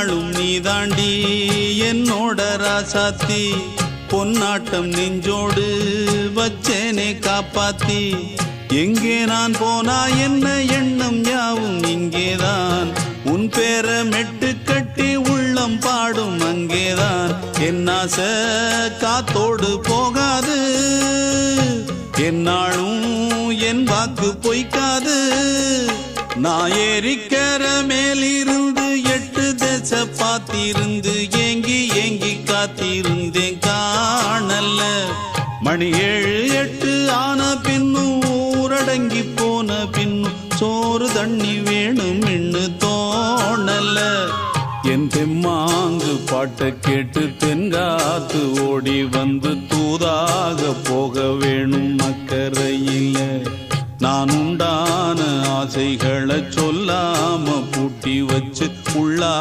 என்னாலும் நீ தாண்டி என்னோட ராசாத்தி பொன்னாட்டம் நெஞ்சோடு வச்சேனே காப்பாத்தி எங்கே நான் போனா என்ன எண்ணம் யாவும் இங்கேதான் உன் பேர மெட்டு கட்டி உள்ளம் பாடும் அங்கேதான் என்னாச காத்தோடு போகாது என்னாலும் என் வாக்கு பொய்க்காது நான் ஏறிக்கிற மேலிருந்து 8 தேச பார்த்திருந்து ஏங்கி ஏங்கி காத்திருந்தேன் காணல்ல மணி 7 8 ஆன பின்னும் ஊரடங்கி போன பின்னும் சோறு தண்ணி வேணும் இன்னு தோணல என் தெம்மாங்கு பாட்டை கேட்டு தென்காத்து ஓடி வந்து தூதாக போக வேணும் அக்கறையில நான் உண்டான ஆசைகளை சொல்லாம பூட்டி வச்சு உள்ளா